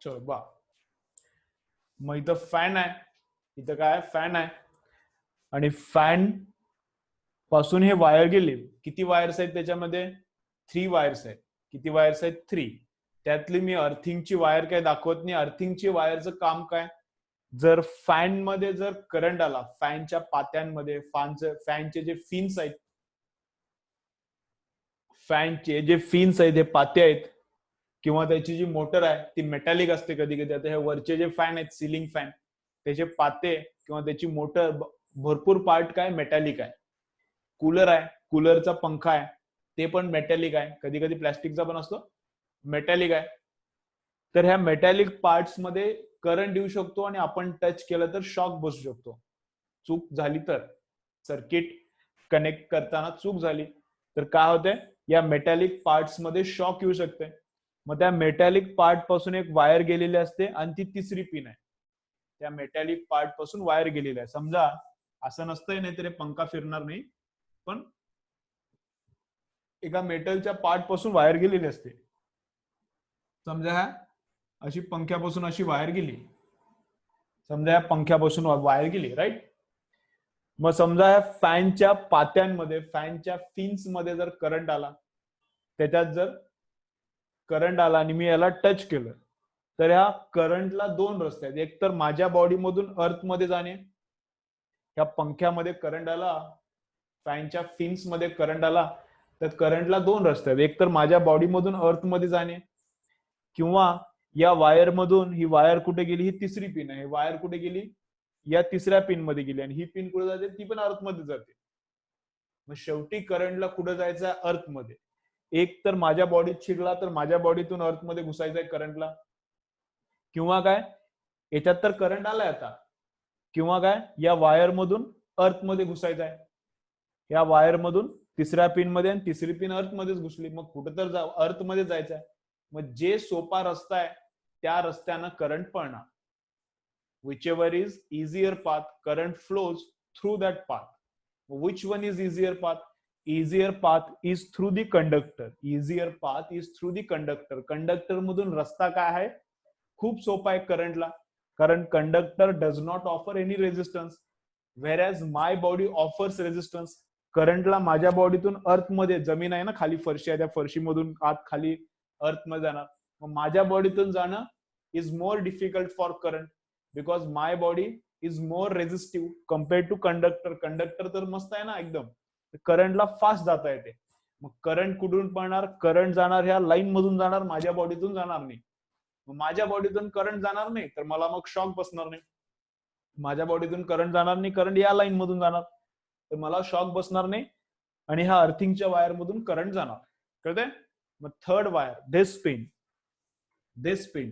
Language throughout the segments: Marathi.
चलो बा, मग इथं फॅन आहे, इथं काय फॅन आहे आणि फॅन पासून हे वायर गेले. किती वायर्स आहेत त्याच्यामध्ये? 3 वायर्स आहेत. किती वायर्स आहेत? 3. त्यातली मी अर्थिंगची वायर काय दाखवत नाही. अर्थिंगची वायरचं काम काय? जर फॅन मध्ये जर करंट आला, फॅनच्या पात्यांमध्ये फॅनचे जे फिन्स आहेत, फॅनचे जे फिन्स आहेत, हे पाते आहेत, किंवा त्याची जी मोटर आहे ती मेटॅलिक असते कधी कधी. आता हे वरचे जे फॅन आहेत, सिलिंग फॅन, त्याचे पाते किंवा त्याची मोटर, भरपूर पार्ट काय मेटॅलिक आहे. कूलर आहे, कूलरचा पंखा आहे, ते पण मेटॅलिक आहे, कधी कधी प्लॅस्टिकचा पण असतो, मेटॅलिक आहे. तर ह्या मेटॅलिक पार्ट्स मध्ये करंट येऊ शकतो आणि आपण टच केलं तर शॉक बसू शकतो. चूक झाली तर, सर्किट कनेक्ट करताना चूक झाली तर काय होते, या मेटॅलिक पार्ट्स मध्ये शॉक येऊ शकते. मग त्या मेटॅलिक पार्ट पासून एक वायर गेलेली असते आणि ती तिसरी पिन आहे. त्या मेटॅलिक पार्ट पासून वायर गेलेली आहे. समजा असं नसतंय, नाही तर पंखा फिरणार नाही, पण एका मेटलच्या पार्ट पासून वायर गेलेली असते. समजा ह्या अशी पंख्यापासून अशी वायर गेली, समजा या पंख्यापासून वायर गेली, राईट. मग समजा या फॅनच्या पात्यांमध्ये, फॅनच्या फिन्स मध्ये जर करंट आला, त्याच्यात जर करंट आला आणि मी याला टच केलं, तर ह्या करंटला 2 रस्ते आहेत. एक तर माझ्या बॉडीमधून अर्थ मध्ये जाणे, या पंख्यामध्ये करंट आला, फॅनच्या फिन्स मध्ये करंट आला, तर करंटला 2 रस्ते आहेत. एक तर माझ्या बॉडीमधून अर्थ मध्ये जाणे, किंवा या वायर मधून, ही वायर कुठे गेली, ही तिसरी पिन आहे, वायर कुठे गेली, या तिसऱ्या पिन मध्ये गेली, आणि ही पिन कुठे जाते, ती पण अर्थ मध्ये जाते. मग शेवटी करंटला कुठे जायचं आहे, अर्थ मध्ये. एक तर माझ्या बॉडीत शिरला तर माझ्या बॉडीतून अर्थ मध्ये घुसायचा आहे करंटला, किंवा काय, याच्यात तर करंट आलाय आता, किंवा काय, या वायर मधून अर्थ मध्ये घुसायचा आहे. या वायर मधून तिसऱ्या पिन मध्ये, आणि तिसरी पिन अर्थ मध्येच घुसली, मग कुठं तर अर्थ मध्ये जायचं आहे. मग जे सोपा रस्ता आहे त्या रस्त्यानं करंट पळणार. whichever is easier path, current flows through that path. Which one is easier path? Easier path is through the conductor. Easier path is through the conductor. Conductor मधून रस्ता काय आहे, खूप सोपा आहे करंटला, कारण conductor does not offer any resistance, whereas my body offers resistance. करंटला माझ्या बॉडीतून अर्थ मध्ये, जमीन आहे ना खाली, फरशी आहे, त्या फरशीमधून आत खाली अर्थ मध्ये जाणार. मग माझ्या बॉडीतून जाणं is more difficult for current, because my body is more resistive compare to conductor. Conductor तर मस्त आहे ना एकदम, करंटला फास्ट जाता येते. मग करंट कुठून पळणार, करंट जाणार ह्या लाईन मधून जाणार, माझ्या बॉडीतून जाणार नाही. मग माझ्या बॉडीतून करंट जाणार नाही तर मला मग शॉक बसणार नाही. माझ्या बॉडीतून करंट जाणार नाही, करंट या लाईन मधून जाणार, तर मला शॉक बसणार नाही, आणि ह्या अर्थिंगच्या वायर मधून करंट जाणार. कळते? मग third wire, this pin, this pin,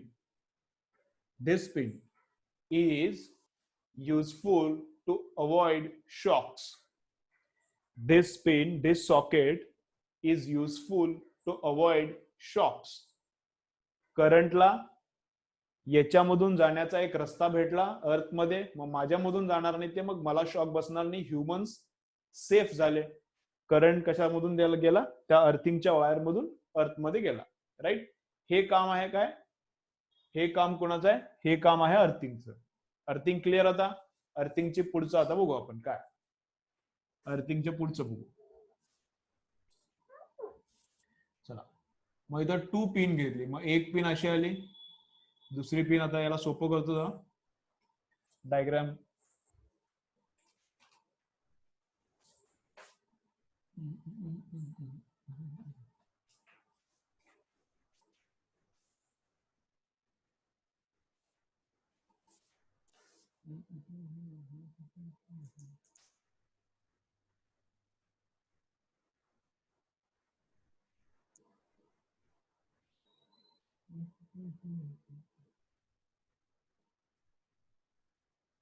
this pin is useful to avoid shocks. This pin, this socket is useful to avoid shocks. करंटला याच्यामधून जाण्याचा एक रस्ता भेटला अर्थ मध्ये, मग माझ्यामधून जाणार नाही ते, मग मला शॉक बसणार नाही, ह्युमन्स सेफ झाले. करंट कशामधून द्यायला गेला, त्या अर्थिंगच्या वायर मधून अर्थ मध्ये गेला, राईट. हे काम आहे काय, हे काम कोणाचं आहे, हे काम आहे अर्थिंगचं. Earthing clear? आता अर्थिंगचे पुढचं आता बघू आपण काय, अर्थिंगचे पुढचं बघू. चला, मग इथं 2 पिन घेतली, मग एक पिन अशी आली, दुसरी पिन, आता याला सोपं करतो डायग्राम.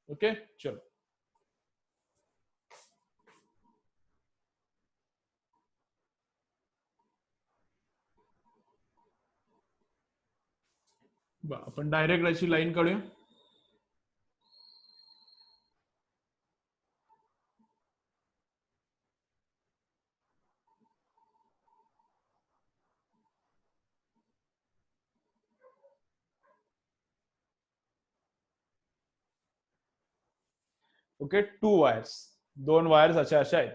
ओके, चलो. आपण डायरेक्ट अशी लाईन काढूया. ओके, 2 वायर्स, 2 वायर्स अशा आहेत.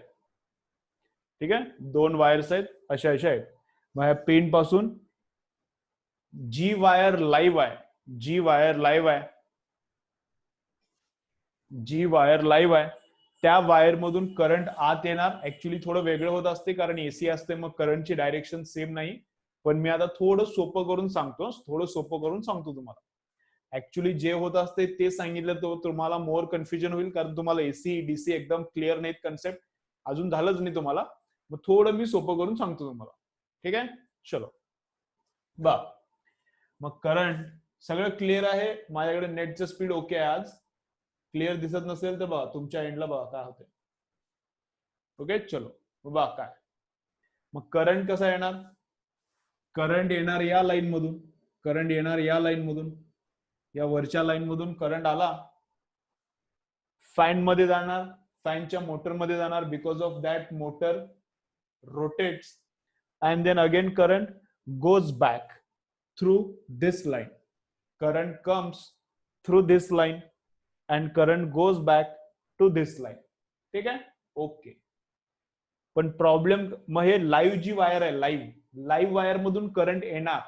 ठीक आहे, 2 वायर्स आहेत अशा आहेत. मग या पिन पासून जी वायर लाईव्ह आहे, जी वायर लाईव्ह आहे, जी वायर लाईव्ह आहे त्या वायर मधून करंट आत येणार. ऍक्च्युली थोडं वेगळं होत असते कारण एसी असते, मग करंटची डायरेक्शन सेम नाही. पण मी आता थोडं सोपं करून सांगतो, तुम्हाला. ऍक्च्युली जे होत असते ते सांगितलं तर तुम्हाला मोर कन्फ्युजन होईल, कारण तुम्हाला एसी डीसी एकदम क्लिअर नाहीत कन्सेप्ट, अजून झालंच नाही तुम्हाला. मग थोडं मी सोपं करून सांगतो तुम्हाला. ठीक आहे, चलो बा. मग करंट सगळं क्लिअर आहे, माझ्याकडे नेटचं स्पीड ओके आहे आज. क्लिअर दिसत नसेल तर बघा तुमच्या एंडला बघा काय होते. ओके, चलो बघा काय. मग करंट कसा येणार? करंट येणार या लाईन मधून, करंट येणार या लाईन मधून, या वरच्या लाईन मधून करंट आला, फॅन मध्ये जाणार, फॅनच्या मोटर मध्ये जाणार, because of that motor rotates, and then again current goes back through this line. Current comes through this line and current goes back to this line. ठीक आहे, ओके. पण प्रॉब्लेम, मग हे लाईव्ह जी वायर आहे, लाईव्ह वायर मधून करंट येणार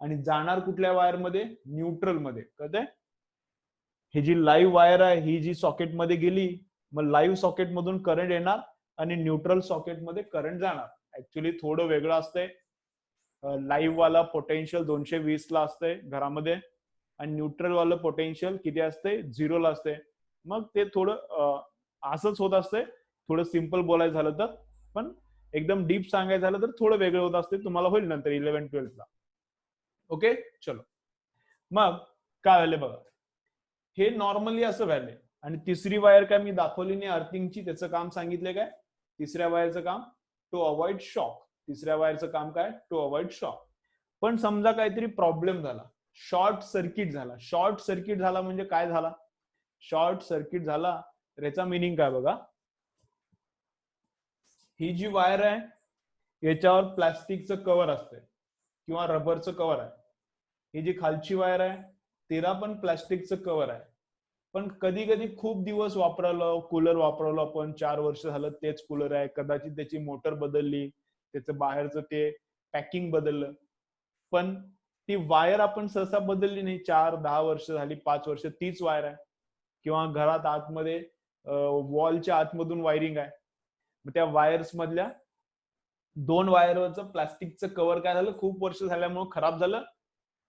आणि जाणार कुठल्या वायर मध्ये? न्यूट्रल मध्ये. कळतंय? ही जी लाईव्ह वायर आहे ही जी सॉकेट मध्ये गेली, मग लाईव्ह सॉकेट मधून करंट येणार आणि न्यूट्रल सॉकेट मध्ये करंट जाणार. ऍक्च्युली थोडं वेगळं असतंय. लाईव्ह वाला पोटेन्शियल 220 ला असतंय घरामध्ये आणि न्यूट्रल वाला पोटेन्शियल किती असते? 0 ला असते. मग ते थोडं असंच होत असतंय. थोडं सिम्पल बोलायचं झालं तर, पण एकदम डीप सांगायचं झालं तर थोडं वेगळं होत असते. तुम्हाला होईल नंतर 11-12 ला. ओके, चलो. मग काय झालं बघा, हे नॉर्मली असं व्हायलंय. आणि तिसरी वायर काय मी दाखवली नाही अर्थिंगची, त्याचं काम सांगितलंय काय? तिसऱ्या वायरचं काम टू अवॉइड शॉक. तिसऱ्या वायरचं काम काय? To avoid shock. पण समजा काहीतरी प्रॉब्लेम झाला, शॉर्ट सर्किट झाला. शॉर्ट सर्किट झाला म्हणजे काय झाला? शॉर्ट सर्किट झाला तर याचा मिनिंग काय बघा. ही जी वायर आहे याच्यावर प्लास्टिकचं कव्हर असतंय किंवा रबरचं कव्हर आहे. ही जी खालची वायर आहे तिला पण प्लास्टिकचं कव्हर आहे. पण कधी कधी खूप दिवस वापरलं, कूलर वापरलं आपण, 4 वर्ष झालं तेच कूलर आहे, कदाचित त्याची मोटर बदलली, त्याचं बाहेरचं ते पॅकिंग बदललं, पण ती वायर आपण सहसा बदलली नाही. 4-10 वर्ष झाली, 5 वर्ष तीच वायर आहे. किंवा घरात आतमध्ये वॉलच्या आतमधून वायरिंग आहे, मग त्या वायर्स मधल्या 2 वायरवरचं प्लास्टिकचं कव्हर काय झालं, खूप वर्ष झाल्यामुळे खराब झालं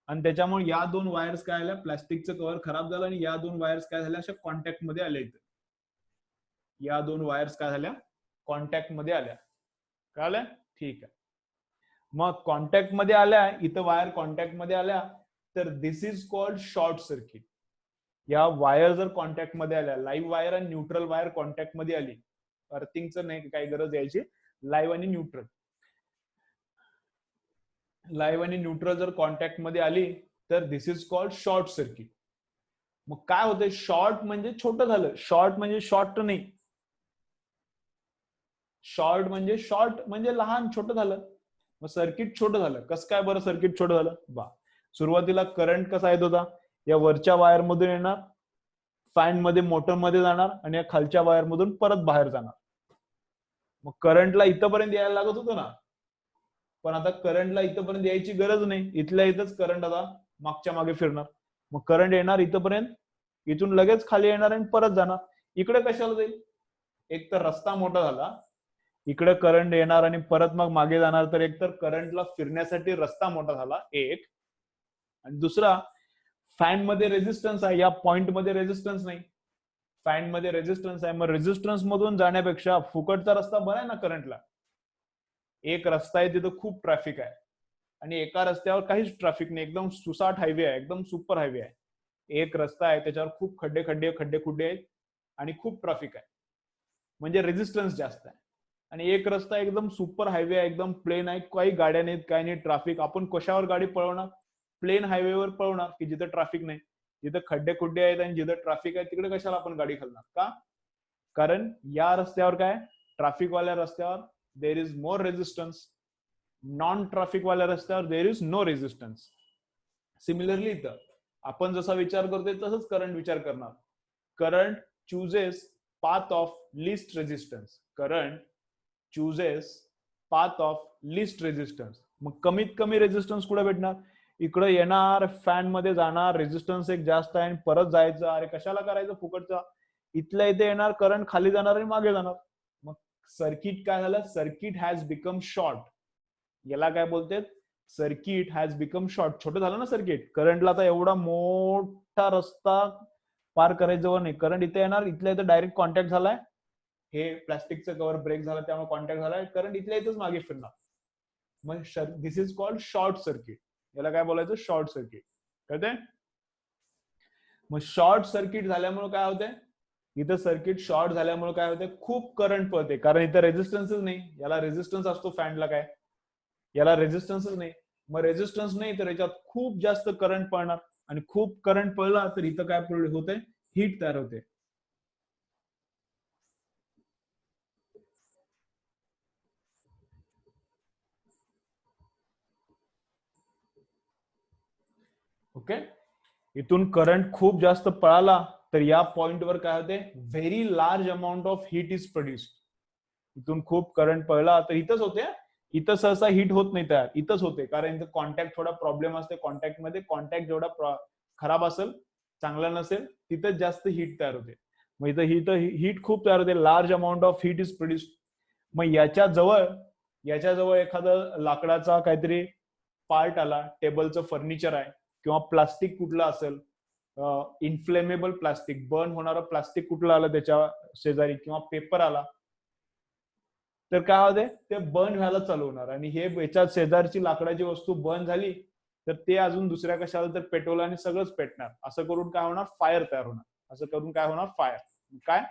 आणि त्याच्यामुळे या 2 वायर्स काय झाल्या, प्लास्टिकचं कव्हर खराब झालं आणि या 2 वायर्स काय झाल्या, अशा कॉन्टॅक्ट मध्ये आल्या. इथं या 2 वायर्स काय झाल्या, कॉन्टॅक्ट मध्ये आल्या. कळलं? ठीक आहे. मग कॉन्टॅक्ट मध्ये आल्या, इथं वायर कॉन्टॅक्ट मध्ये आल्या, तर दिस इज कॉल्ड शॉर्ट सर्किट. या वायर जर कॉन्टॅक्ट मध्ये आल्या, लाईव्ह वायर आणि न्यूट्रल वायर कॉन्टॅक्ट मध्ये आली, अर्थिंगचं नाही काही गरज यायची, लाईव्ह आणि न्यूट्रल, लाईव्ह आणि न्यूट्रल जर कॉन्टॅक्ट मध्ये आली तर दिस इज कॉल्ड शॉर्ट सर्किट. मग काय होतंय, शॉर्ट म्हणजे छोटं झालं. शॉर्ट म्हणजे शॉर्ट नाही, शॉर्ट म्हणजे लहान, छोटं झालं. मग सर्किट छोटं झालं. कसं काय बरं सर्किट छोटं झालं? बा, सुरुवातीला करंट कसा येत होता, या वरच्या वायर मधून येणार, फॅन मध्ये मोटर मध्ये जाणार आणि या खालच्या वायर मधून परत बाहेर जाणार. मग करंटला इथपर्यंत यायला लागत होतं ना, पण आता करंटला इथपर्यंत यायची गरज नाही. इथल्या इथंच करंट आता मागच्या मागे फिरणार. मग करंट येणार इथपर्यंत, इथून लगेच खाली येणार आणि परत जाणार. इकडे कशाला जाईल? एक तर रस्ता मोठा झाला, इकडे करंट येणार आणि परत मग मागे जाणार, तर एक तर करंटला फिरण्यासाठी रस्ता मोठा झाला एक, आणि दुसरा फॅन मध्ये रेझिस्टन्स आहे, या पॉइंट मध्ये रेझिस्टन्स नाही, फॅन मध्ये रेझिस्टन्स आहे. मग रेझिस्टन्स मधून जाण्यापेक्षा फुकटचा रस्ता बरा आहे ना करंटला. एक रस्ता आहे तिथं खूप ट्रॅफिक आहे आणि एका रस्त्यावर काहीच ट्रॅफिक नाही, एकदम सुसाट हायवे आहे, एकदम सुपर हायवे आहे. एक रस्ता आहे त्याच्यावर खूप खड्डे खुड्डे आहेत आणि खूप ट्रॅफिक आहे, म्हणजे रेझिस्टन्स जास्त आहे. आणि एक रस्ता एकदम सुपर हायवे आहे, एकदम प्लेन आहे, काही गाड्या नाहीत, काही नाही, ट्रॅफिक. आपण कशावर गाडी पळवणार? प्लेन हायवेवर पळवणार की जिथं ट्रॅफिक नाही. जिथं खड्डे खुड्डे आहेत आणि जिथं ट्रॅफिक आहे तिकडे कशाला आपण गाडी घालणार का? कारण या रस्त्यावर काय, ट्रॅफिक वाल्या रस्त्यावर there is more resistance, non traffic वाल्या रस्त्यावर there is no resistance. Similarly इथं आपण जसा विचार करतोय तसंच करंट विचार करणार. Current chooses path of least resistance. Current chooses path of least resistance. मग कमीत कमी रेजिस्टन्स कुठे भेटणार? इकडे येणार, फॅन मध्ये जाणार, रेजिस्टन्स एक जास्त आहे आणि परत जायचं. अरे कशाला करायचं फुकटचा? इथल्या इथे येणार, करंट खाली जाणार आणि मागे जाणार. मग सर्किट काय झालं? Circuit has become short. याला काय बोलते? Circuit has become short. छोटं झालं ना सर्किट. करंटला आता एवढा मोठा रस्ता पार करायचं नाही. करंट इथे येणार, इथल्या इथे डायरेक्ट कॉन्टॅक्ट झालाय. हे प्लास्टिकचं कव्हर ब्रेक झालं त्यामुळे कॉन्टॅक्ट झालाय. करंट इथल्या इथेच मागे फिरणार. मग दिस इज कॉल्ड शॉर्ट सर्किट. याला काय बोलायचं? Short circuit. कळते? मग शॉर्ट सर्किट झाल्यामुळे काय होते? इथं सर्किट शॉर्ट झाल्यामुळे काय होते? खूप करंट पळते, कारण इथं रेजिस्टन्सच नाही. याला रेजिस्टन्स असतो फॅनला, काय याला रेजिस्टन्सच नाही. मग रेजिस्टन्स नाही तर याच्यात खूप जास्त करंट पळणार, आणि खूप करंट पळला तर इथं काय होते? हीट तयार होते. ओके. इथून करंट खूप जास्त पळाला तर या पॉइंटवर काय होते? Very large amount of heat is produced. इथून खूप करंट पळला तर इथंच होते. इथं सहसा हीट होत नाही तयार, इथंच होते, कारण इथं कॉन्टॅक्ट थोडा प्रॉब्लेम असते. कॉन्टॅक्ट मध्ये कॉन्टॅक्ट जेवढा खराब असेल, चांगला नसेल, तिथंच जास्त हीट तयार होते. मग इथं हीट खूप तयार होते. Large amount of heat is produced. मग याच्याजवळ एखादं लाकडाचा काहीतरी पार्ट आला, टेबलचं फर्निचर आहे, किंवा प्लास्टिक कुठलं असेल, इन्फ्लेमेबल प्लास्टिक, बर्न होणारं प्लास्टिक कुठलं आलं त्याच्या शेजारी, किंवा पेपर आला, तर काय होते? ते बर्न व्हायला चालू होणार. आणि हे याच्या शेजारची लाकडाची वस्तू बर्न झाली तर ते अजून दुसऱ्या कशाला तर पेट्रोल आणि सगळंच पेटणार. असं करून काय होणार? फायर तयार होणार. असं करून काय होणार? फायर. काय?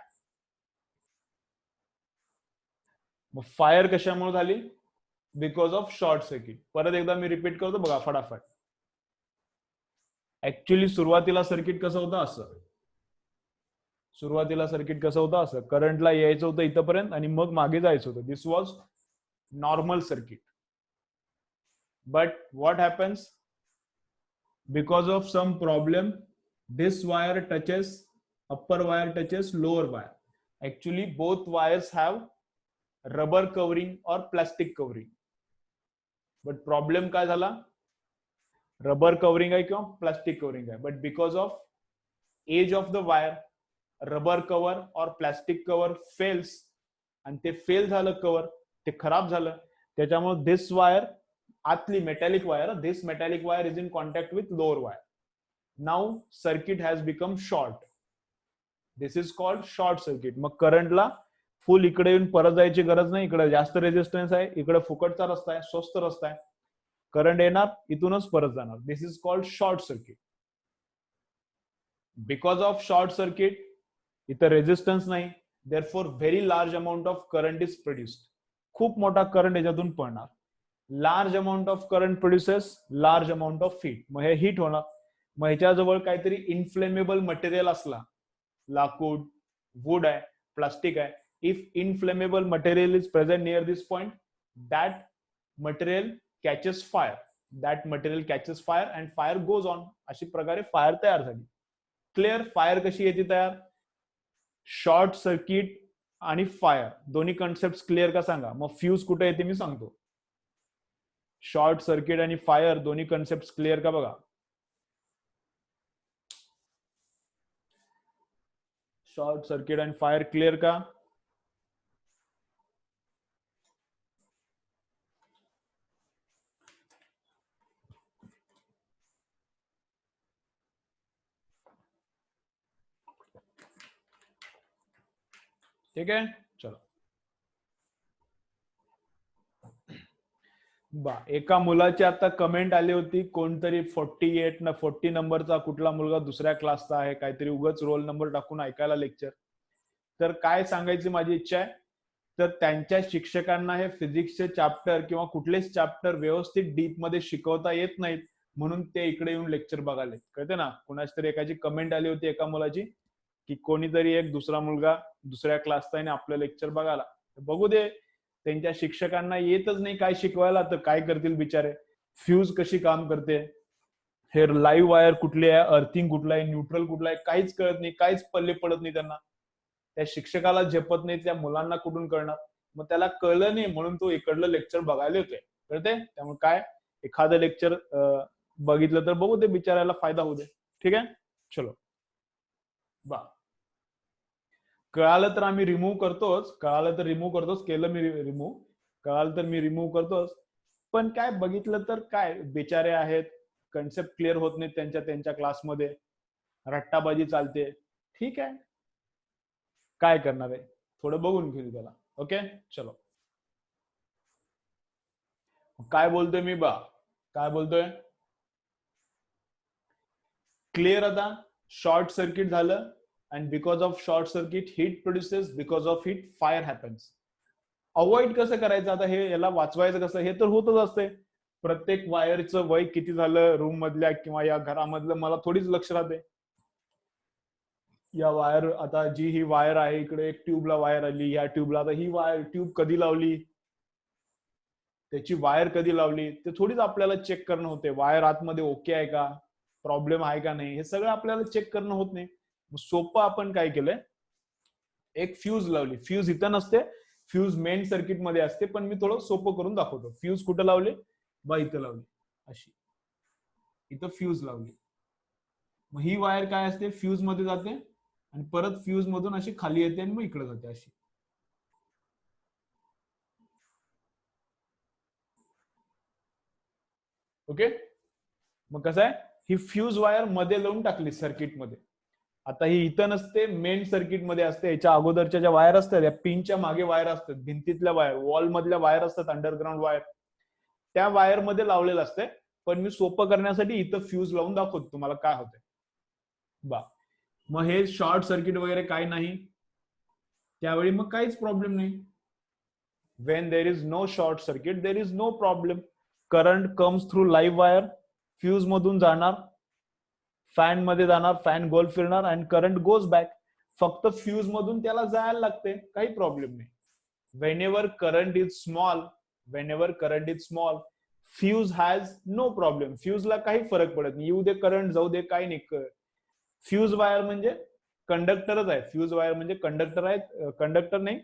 मग फायर कशामुळे झाली? Because of short circuit. परत एकदा मी रिपीट करतो बघा फटाफट. ऍक्च्युली सुरुवातीला सर्किट कसं होतं? असं. सुरुवातीला सर्किट कसं होतं? असं. करंटला यायचं होतं इथपर्यंत आणि मग मागे जायचं होतं. This was normal circuit. But what happens? Because of some problem, this wire touches, upper wire touches lower wire. Actually both wires have rubber covering or plastic covering. But problem काय झाला? रबर कव्हरिंग आहे किंवा प्लास्टिक कव्हरिंग आहे, but because of age of the wire, rubber cover और प्लास्टिक कव्हर फेल्स, आणि ते फेल झालं कव्हर, ते खराब झालं. त्याच्यामुळे दिस वायर, आतली metallic wire, this metallic wire is in contact with lower wire. Now circuit has become short. This is called short circuit. मग करंटला फुल इकडे येऊन परत जायची गरज नाही. इकडे जास्त रेजिस्टन्स आहे, इकडे फुकटचा रस्ता आहे, स्वस्त रस्ता आहे. करंट येणार, इथूनच परत जाणार. This is called short circuit. Because of short circuit इथं रेजिस्टन्स नाही, therefore very large amount of current is produced. खूप मोठा करंट याच्यातून पडणार. Large amount of current produces large amount of heat. मग हे हीट होणार. मग ह्याच्याजवळ काहीतरी इन्फ्लेमेबल मटेरियल असला, लाकूड, वूड आहे, प्लास्टिक आहे, if inflammable material is present near this point, that material catches fire. That material catches fire and fire goes on. अशी प्रकारे फायर तयार झाली. क्लिअर? फायर कशी येते तयार? शॉर्ट सर्किट आणि फायर दोन्ही कन्सेप्ट क्लिअर का सांगा. मग फ्यूज कुठे येते मी सांगतो. शॉर्ट सर्किट आणि फायर दोन्ही कन्सेप्ट क्लिअर का बघा. शॉर्ट सर्किट आणि फायर क्लिअर का? ठीक आहे, चलो. एका मुलाची आता कमेंट आली होती, कोणतरी 40 नंबरचा कुठला मुलगा दुसऱ्या क्लासचा आहे, काहीतरी उगाच रोल नंबर टाकून ऐकायला लेक्चर. तर काय सांगायची माझी इच्छा आहे, तर त्यांच्या शिक्षकांना हे फिजिक्सचे चॅप्टर किंवा कुठलेच चॅप्टर व्यवस्थित डीप मध्ये शिकवता येत नाहीत, म्हणून ते इकडे येऊन लेक्चर बघाले. कळते ना? कुणाच तरी एकाची कमेंट आली होती एका मुलाची, की कोणीतरी एक दुसरा मुलगा दुसऱ्या क्लासचा आहे आपलं लेक्चर बघायला. बघू दे, त्यांच्या शिक्षकांना येतच नाही काय शिकवायला, तर काय करतील बिचारे. फ्यूज कशी काम करते, हे लाईव्ह वायर कुठली आहे, अर्थिंग कुठला आहे, न्यूट्रल कुठला आहे, काहीच कळत नाही, काहीच पल्ले पडत नाही त्यांना. त्या शिक्षकाला झेपत नाही, त्या मुलांना कुठून कळणार? मग त्याला कळलं नाही म्हणून तो इकडलं लेक्चर बघायला येतोय, कळते? त्यामुळे काय, एखादं लेक्चर बघितलं तर बघू ते बिचारायला फायदा होऊ दे. ठीक आहे, चलो बा. कळालं तर आम्ही रिमूव्ह करतोच, कळालं तर रिमूव्ह करतोच, केलं मी रिमूव्ह, कळालं तर मी रिमूव्ह करतोच. पण काय बघितलं तर काय बेचारे आहेत, कन्सेप्ट क्लिअर होत नाही त्यांच्या त्यांच्या क्लासमध्ये, रट्टाबाजी चालते. ठीक आहे, काय करणार आहे, थोडं बघून घेऊ त्याला. ओके, चलो. काय बोलतोय मी बा, काय बोलतोय? क्लिअर आता, शॉर्ट सर्किट झालं, and because of short circuit heat produces, because of heat fire happens. Avoid कसं करायचं आता, हे याला वाचवायचं कसं, हे तर होतच असते. प्रत्येक वायरचं वय किती झालं रूम मधल्या किंवा या घरामधलं मला थोडीच लक्ष राहते. या वायर, आता जी ही वायर आहे इकडे एक ट्यूबला वायर आली, या ट्यूबला, आता ही वायर ट्यूब कधी लावली, त्याची वायर कधी लावली, ते थोडीच आपल्याला चेक करणं होते. वायर आतमध्ये ओके आहे का, प्रॉब्लेम आहे का नाही, हे सगळं आपल्याला चेक करणं होत नाही. सोपं आपण काय केलंय, एक फ्यूज लावली. फ्यूज इथं नसते, फ्यूज मेन सर्किट मध्ये असते, पण मी थोडं सोपं करून दाखवतो. फ्यूज कुठं लावली बा, इथं लावली, अशी इथं फ्यूज लावली. मग ही वायर काय असते, फ्यूज मध्ये जाते आणि परत फ्यूज मधून अशी खाली येते आणि मग इकडे जाते अशी. ओके, मग कसं आहे, ही फ्यूज वायर मध्ये लावून टाकली सर्किट मध्ये. आता ही इथं नसते, मेन सर्किट मध्ये असते. याच्या अगोदरच्या ज्या वायर असतात, या पिनच्या मागे वायर असतात, भिंतीतल्या वायर, वॉल मधल्या वायर असतात, अंडरग्राऊंड वायर, त्या वायर मध्ये लावलेलं असते. पण मी सोपं करण्यासाठी इथं फ्यूज लावून दाखवतो तुम्हाला काय होतंय बा. मग हे शॉर्ट सर्किट वगैरे काही नाही, त्यावेळी मग काहीच प्रॉब्लेम नाही. when there is no short circuit there is no problem. Current comes through live wire, fuse मधून जाणार, फॅन मध्ये जाणार, फॅन गोल फिरणार आणि करंट गोज बॅक. फक्त फ्यूज मधून त्याला जायला लागते, काही प्रॉब्लेम नाही. whenever current is small, whenever current is small, fuse has no problem. फ्यूजला काही फरक पडत नाही, येऊ दे करंट जाऊ दे, काही नाही. फ्यूज वायर म्हणजे कंडक्टरच आहे, फ्यूज वायर म्हणजे कंडक्टर आहे, कंडक्टर नाही,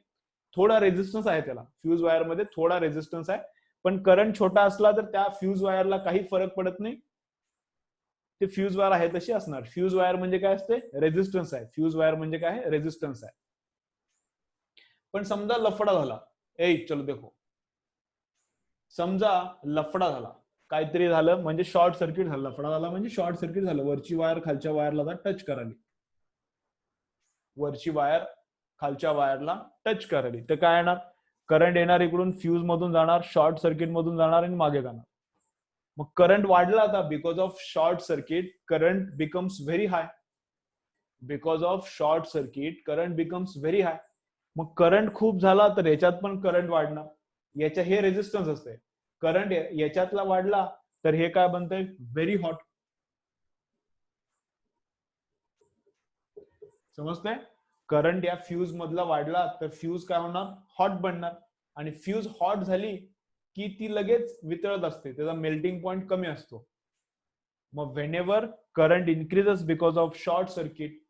थोडा रेझिस्टन्स आहे त्याला. फ्यूज वायर मध्ये थोडा रेझिस्टन्स आहे, पण करंट छोटा असला तर त्या फ्यूज वायरला काही फरक पडत नाही, ते फ्यूज वायर आहे तशी असणार. फ्यूज वायर म्हणजे काय असते, रेझिस्टन्स आहे. फ्यूज वायर म्हणजे काय, रेझिस्टन्स आहे. पण समजा लफडा झाला, चलो देखो, समजा लफडा झाला, काहीतरी झालं म्हणजे शॉर्ट सर्किट झालं. लफडा झाला म्हणजे शॉर्ट सर्किट झालं, वरची वायर खालच्या वायरला टच कराली, वरची वायर खालच्या वायरला टच कराली, तर काय येणार, करंट येणार इकडून, फ्यूज मधून जाणार, शॉर्ट सर्किट मधून जाणार आणि मागे जाणार. मग करंट वाढला आता, because of short circuit current becomes very high. Because of short circuit current becomes very high. मग करंट खूप झाला तर याच्यात पण करंट वाढणार. याच्या हे रेझिस्टन्स असते, करंट याच्यातला वाढला तर हे काय बनतंय, व्हेरी हॉट. समजतंय, करंट या फ्यूज मधला वाढला तर फ्यूज काय होणार, हॉट बनणार. आणि फ्यूज हॉट झाली की ती लगेच वितळत असते, त्याचा मेल्टिंग पॉइंट कमी असतो. मग whenever current increases because of short circuit,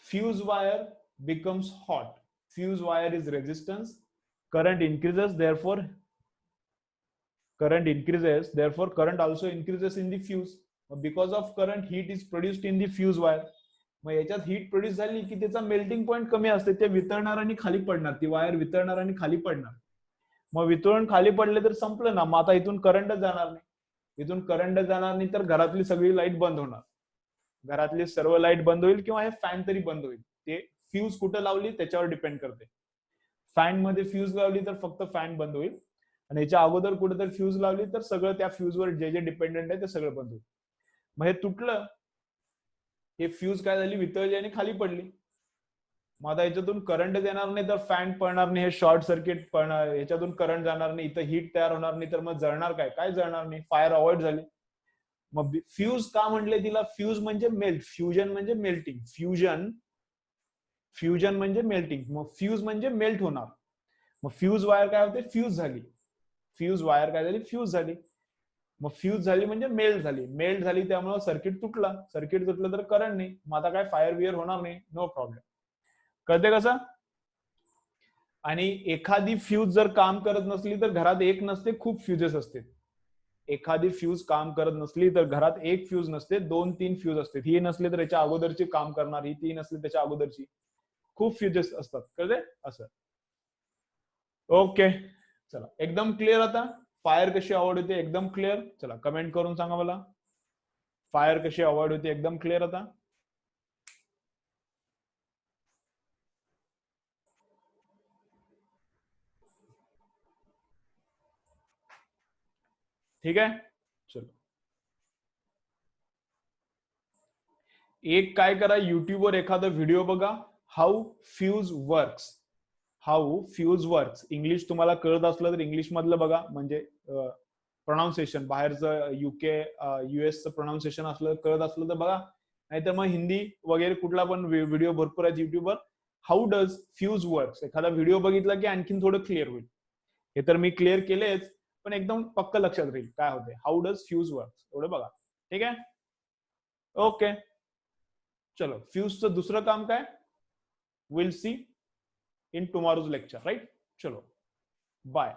fuse wire becomes hot. Fuse wire is resistance, current increases, therefore current also increases in the fuse. Because of current, heat is produced in the fuse wire. मग याच्यात हीट प्रोड्यूस झाली की त्याचा मेल्टिंग पॉइंट कमी असते, ते वितळणार आणि खाली पडणार, ती वायर वितळणार आणि खाली पडणार. मग वितळून खाली पडले तर संपलं ना, मग आता इथून करंटच जाणार नाही. इथून करंट जाणार नाही तर घरातली सगळी लाईट बंद होणार, घरातली सर्व लाईट बंद होईल किंवा हे फॅन तरी बंद होईल. ते फ्यूज कुठं लावली त्याच्यावर डिपेंड करते. फॅन मध्ये फ्यूज लावली तर फक्त फॅन बंद होईल, आणि याच्या अगोदर कुठेतरी फ्यूज लावली तर सगळं त्या फ्यूजवर जे जे डिपेंडेंट आहे ते सगळं बंद होईल. मग हे तुटलं, हे फ्यूज काय झाली, वितळली आणि खाली पडली. मग आता याच्यातून करंट येणार नाही तर फॅन पळणार नाही, हे शॉर्ट सर्किट पळणार, याच्यातून करंट जाणार नाही, इथं हीट तयार होणार नाही, तर मग जळणार काय, काय जळणार नाही, फायर अवॉइड झाली. मग फ्यूज का म्हटले तिला, फ्यूज म्हणजे मेल्ट, फ्युजन म्हणजे मेल्टिंग, फ्युजन म्हणजे मेल्टिंग, मग फ्यूज म्हणजे मेल्ट होणार. मग फ्यूज वायर काय होते, फ्यूज झाली, फ्यूज वायर काय झाली, फ्यूज झाली. मग फ्यूज झाली म्हणजे मेल्ट झाली त्यामुळे सर्किट तुटलं तर करंट नाही, मग आता काय फायर बियर होणार नाही, नो प्रॉब्लेम. कळते कसं? आणि एखादी फ्यूज जर काम करत नसली तर घरात एक नसते, खूप फ्युजेस असते. एखादी फ्यूज काम करत नसली तर घरात एक फ्यूज नसते, 2-3 फ्यूज असते. ही नसले तर याच्या अगोदरची काम करणार, ही ती नसली त्याच्या अगोदरची. खूप फ्युजेस असतात, कळते असं. ओके, चला एकदम क्लिअर. आता फायर कशी अवॉइड होते एकदम क्लिअर. चला कमेंट करून सांगा मला, फायर कशी अवॉइड होते एकदम क्लिअर आता. ठीक आहे, चलो. एक काय करा, युट्यूबवर एखादा व्हिडिओ बघा, हाऊ फ्यूज वर्क्स. इंग्लिश तुम्हाला कळत असलं तर इंग्लिश मधलं बघा, म्हणजे प्रोनाऊन्सिएशन बाहेरचं युके युएसचं प्रोनाऊन्सिएशन असलं कळत असलं तर बघा, नाहीतर मग हिंदी वगैरे कुठला पण व्हिडिओ भरपूर आहेत युट्यूबवर. हाऊ डज फ्यूज वर्क्स, एखादा व्हिडिओ बघितला की आणखीन थोडं क्लिअर होईल. हे तर मी क्लिअर केलेच, पण एकदम पक्क लक्षात राहील काय होते. हाऊ डज फ्यूज वर्क्स एवढं बघा. ठीक आहे, ओके. चलो, फ्यूजचं दुसरं काम काय, will see in tomorrow's lecture, right. चलो, बाय.